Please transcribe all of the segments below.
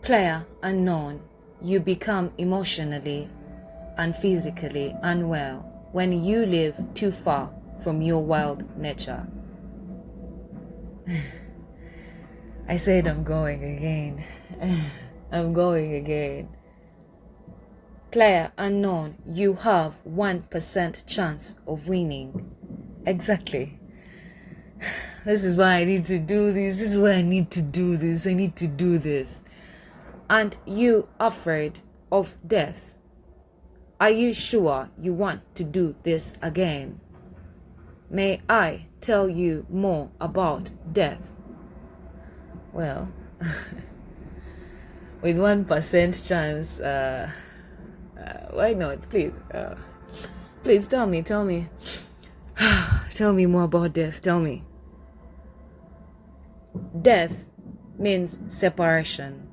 Player unknown, you become emotionally and physically unwell when you live too far from your wild nature. I said I'm going again. I'm going again. Player unknown, you have 1% chance of winning. Exactly. This is why I need to do this. This is why I need to do this. I need to do this. And you afraid of death. Are you sure you want to do this again? May I tell you more about death? Well, with 1% chance, why not? Please, please tell me. Tell me more about death. Tell me. Death means separation.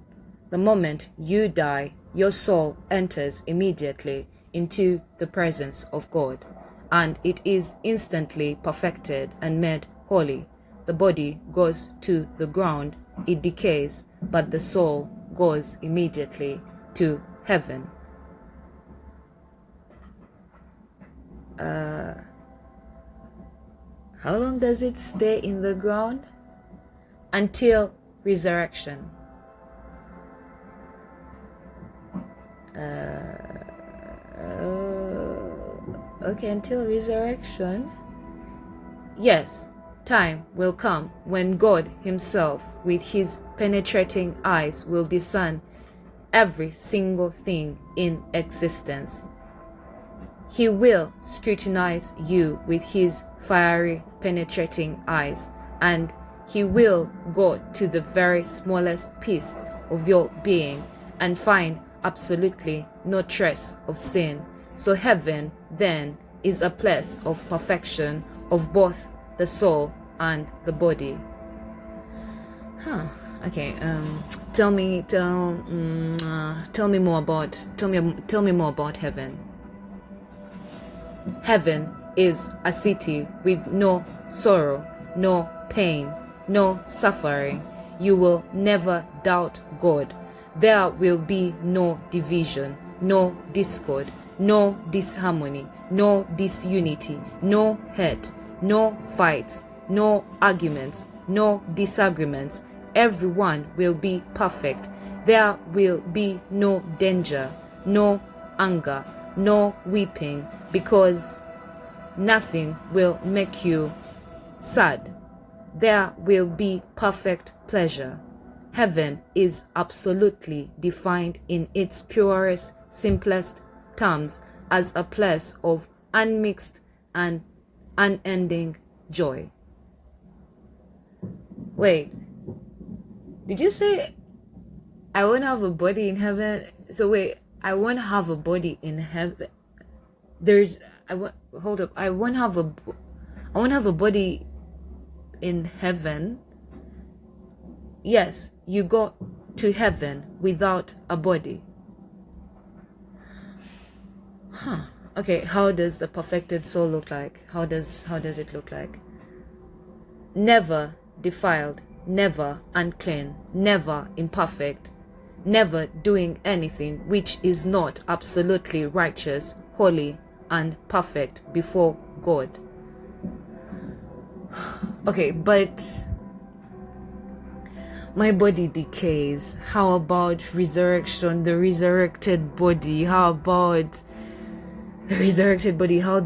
The moment you die, your soul enters immediately into the presence of God, and it is instantly perfected and made holy. The body goes to the ground, it decays, but the soul goes immediately to heaven. How long does it stay in the ground? Until resurrection. Okay, until resurrection. Yes, time will come when God himself, with his penetrating eyes, will discern every single thing in existence. He will scrutinize you with his fiery, penetrating eyes, and he will go to the very smallest piece of your being and find absolutely no trace of sin. So heaven then is a place of perfection of both the soul and the body. Okay. Tell me more about heaven. Heaven is a city with no sorrow, no pain, no suffering. You will never doubt God. There will be no division, no discord, no disharmony, no disunity, no hate, no fights, no arguments, no disagreements. Everyone will be perfect. There will be no danger, no anger, no weeping, because nothing will make you sad. There will be perfect pleasure. Heaven is absolutely defined in its purest, simplest terms as a place of unmixed and unending joy. Wait, did you say I won't have a body in heaven? So wait, I won't have a body in heaven. I won't have a body in heaven. Yes, you go to heaven without a body. Okay, how does the perfected soul look like? How does it look like? Never defiled, never unclean, never imperfect, never doing anything which is not absolutely righteous, holy, and perfect before God. Okay, but my body decays. How about resurrection, the resurrected body? How about the resurrected body? How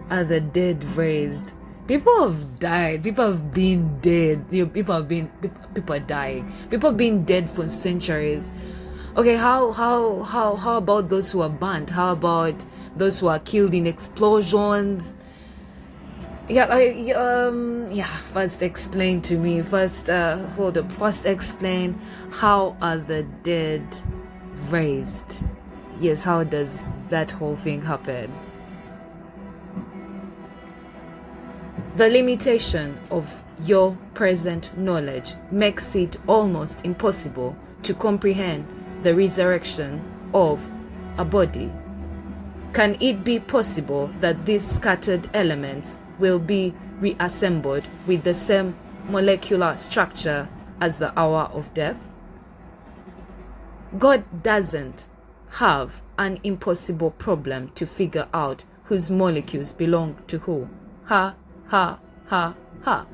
are the dead raised? People have died. People have been dead. People are dying. People have been dead for centuries. Okay, how about those who are burnt? How about those who are killed in explosions? First explain to me. First explain, how are the dead raised? Yes, how does that whole thing happen? The limitation of your present knowledge makes it almost impossible to comprehend the resurrection of a body. Can it be possible that these scattered elements will be reassembled with the same molecular structure as the hour of death? God doesn't have an impossible problem to figure out whose molecules belong to who. Ha, ha, ha, ha.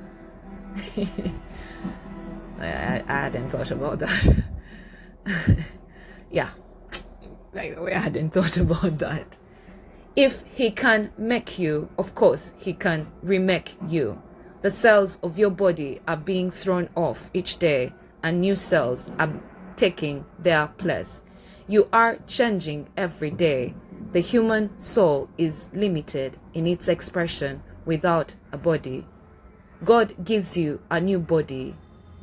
I hadn't thought about that. Yeah, by the way, I hadn't thought about that. If he can make you, of course, he can remake you. The cells of your body are being thrown off each day, and new cells are taking their place. You are changing every day. The human soul is limited in its expression without a body. God gives you a new body,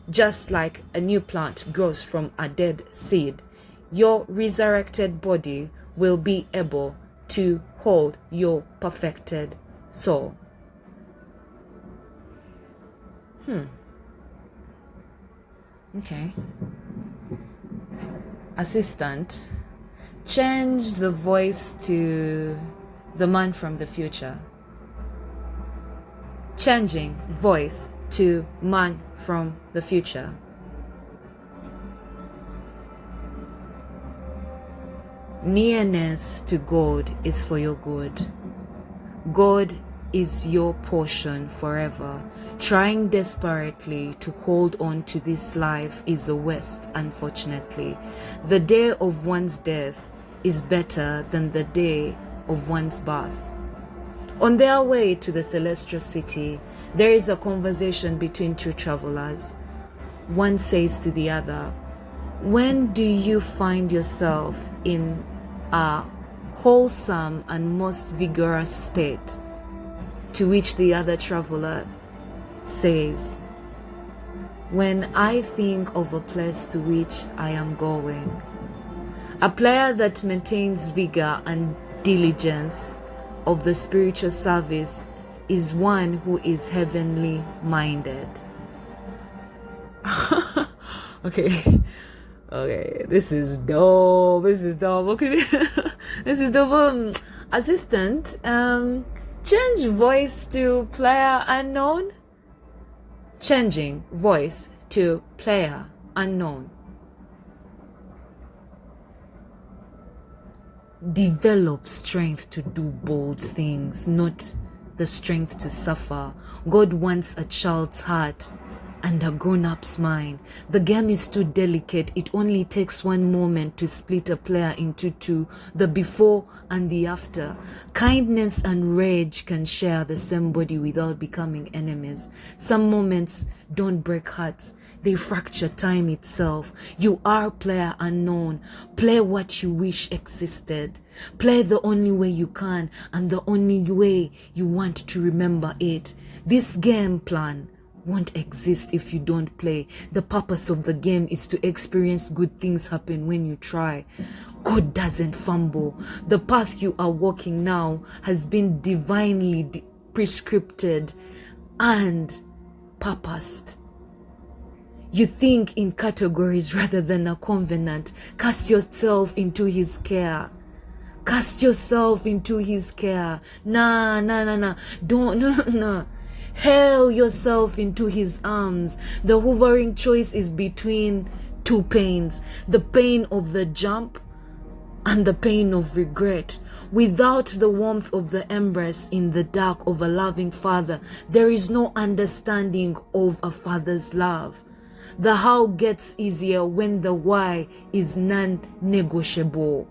just like a new plant grows from a dead seed. Your resurrected body will be able to hold your perfected soul. Okay. Assistant, change the voice to the man from the future. Changing voice to man from the future. Nearness to God is for your good. God is your portion forever. Trying desperately to hold on to this life is a waste, unfortunately. The day of one's death is better than the day of one's birth. On their way to the celestial city, there is a conversation between two travelers. One says to the other, "When do you find yourself in a wholesome and most vigorous state?" To which the other traveler says, "When I think of a place to which I am going." A player that maintains vigor and diligence of the spiritual service is one who is heavenly minded. Okay, this is dope. Okay, this is dope. Assistant, change voice to player unknown. Changing voice to player unknown. Develop strength to do bold things, not the strength to suffer. God wants a child's heart and a grown-up's mind. The game is too delicate. It only takes one moment to split a player into two, the before and the after. Kindness and rage can share the same body without becoming enemies. Some moments don't break hearts. They fracture time itself. You are player unknown. Play what you wish existed. Play the only way you can and the only way you want to remember it. This game plan won't exist if you don't play. The purpose of the game is to experience good things happen when you try. God doesn't fumble. The path you are walking now has been divinely prescripted and purposed. You think in categories rather than a covenant. Cast yourself into his care. Cast yourself into his care. Nah. Don't, no. Hail yourself into his arms. The hovering choice is between two pains. The pain of the jump and the pain of regret. Without the warmth of the embrace in the dark of a loving father, there is no understanding of a father's love. The how gets easier when the why is non-negotiable.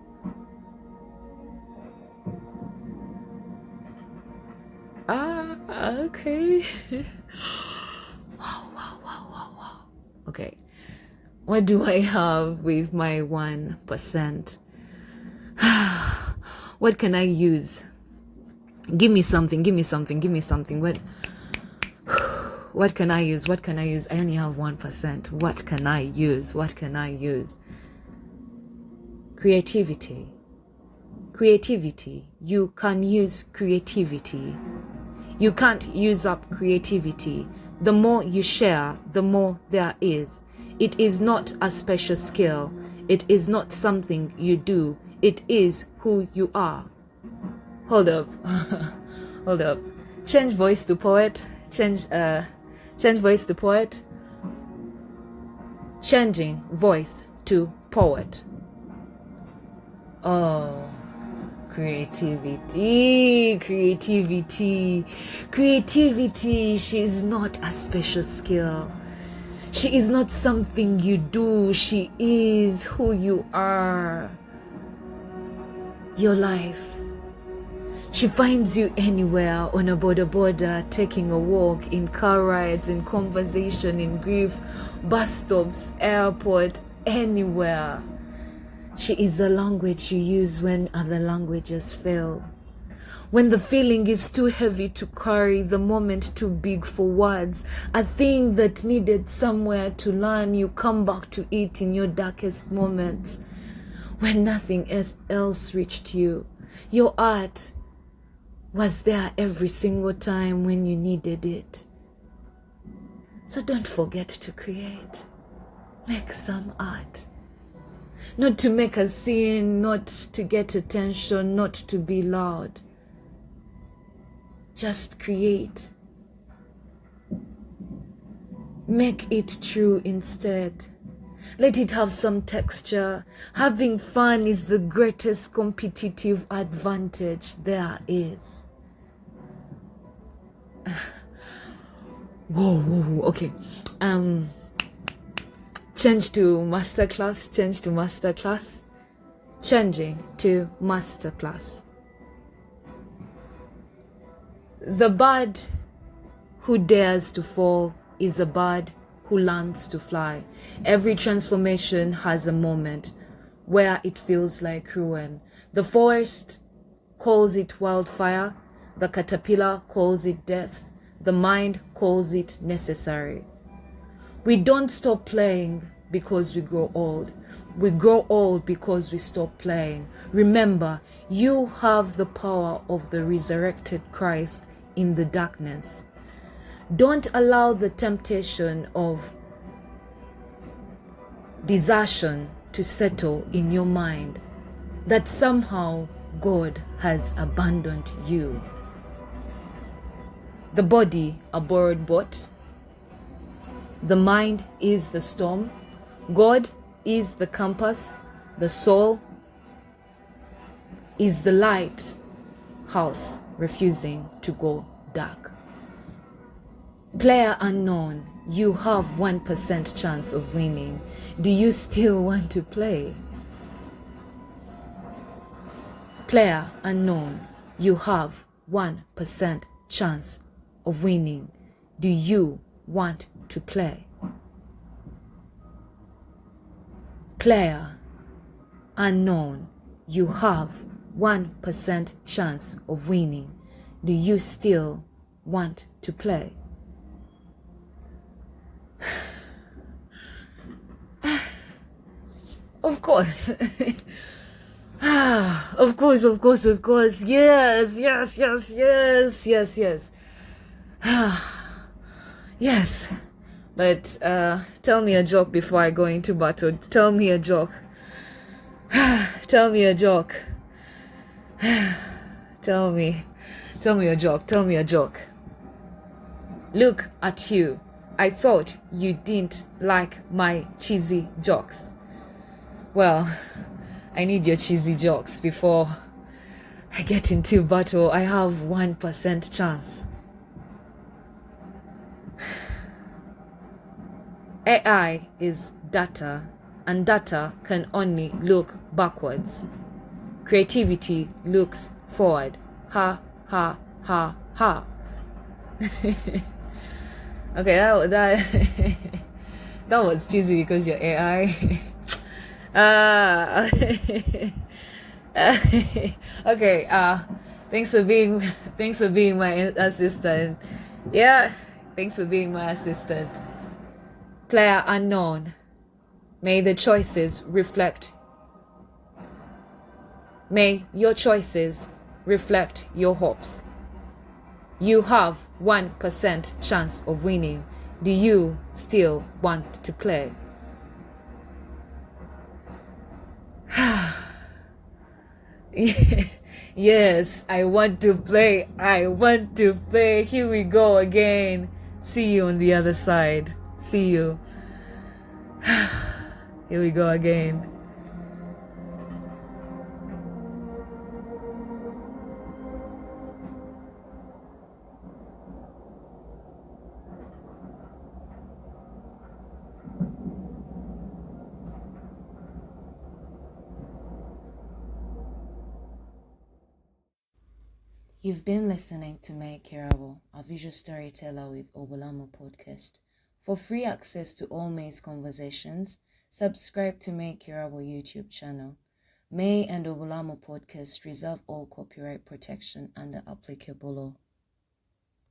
Okay. Wow. Okay. What do I have with my 1%? What can I use? Give me something. What can I use? I only have 1%. What can I use? Creativity. You can use creativity. You can't use up creativity. The more you share, the more there is. It is not a special skill. It is not something you do. It is who you are. Hold up. Change voice to poet. Change voice to poet. changing voice to poet. Oh, creativity. She is not a special skill. She is not something you do. She is who you are. Your life. She finds you anywhere, on a border, taking a walk, in car rides, in conversation, in grief, bus stops, airport, anywhere. She is a language you use when other languages fail. When the feeling is too heavy to carry, the moment too big for words, a thing that needed somewhere to learn, you come back to it in your darkest moments. When nothing else reached you, your art was there every single time when you needed it. So don't forget to create. Make some art. Not to make a scene, not to get attention, not to be loud. Just create. Make it true instead. Let it have some texture. Having fun is the greatest competitive advantage there is. Whoa, okay. Change to masterclass. Changing to masterclass. The bird who dares to fall is a bird who learns to fly. Every transformation has a moment where it feels like ruin. The forest calls it wildfire. The caterpillar calls it death. The mind calls it necessary. We don't stop playing because we grow old. We grow old because we stop playing. Remember, you have the power of the resurrected Christ in the darkness. Don't allow the temptation of desertion to settle in your mind that somehow God has abandoned you. The body, a borrowed boat. The mind is the storm. God is the compass. The soul is the light house refusing to go dark. Player unknown, you have 1% chance of winning. Do you still want to play? Player unknown, you have 1% chance of winning. Do you want to play? Player unknown, you have 1% chance of winning. Do you still want to play? Of course. Of course. Yes. Yes. But tell me a joke before I go into battle. Tell me a joke. Tell me a joke. Tell me a joke. Look at you. I thought you didn't like my cheesy jokes. Well, I need your cheesy jokes before I get into battle. I have 1% chance. AI is data, and data can only look backwards. Creativity looks forward. Ha. Okay, that was cheesy because you're AI. Okay. Thanks for being my assistant. Yeah, thanks for being my assistant. Player unknown. May your choices reflect your hopes. You have 1% chance of winning. Do you still want to play? Yes, I want to play. Here we go again. See you on the other side. See you. Here we go again. You've been listening to Make Curable, a visual storyteller with Obulamo podcast. For free access to all May's conversations, subscribe to Make Curable YouTube channel. May and Obulamo podcast reserve all copyright protection under applicable law.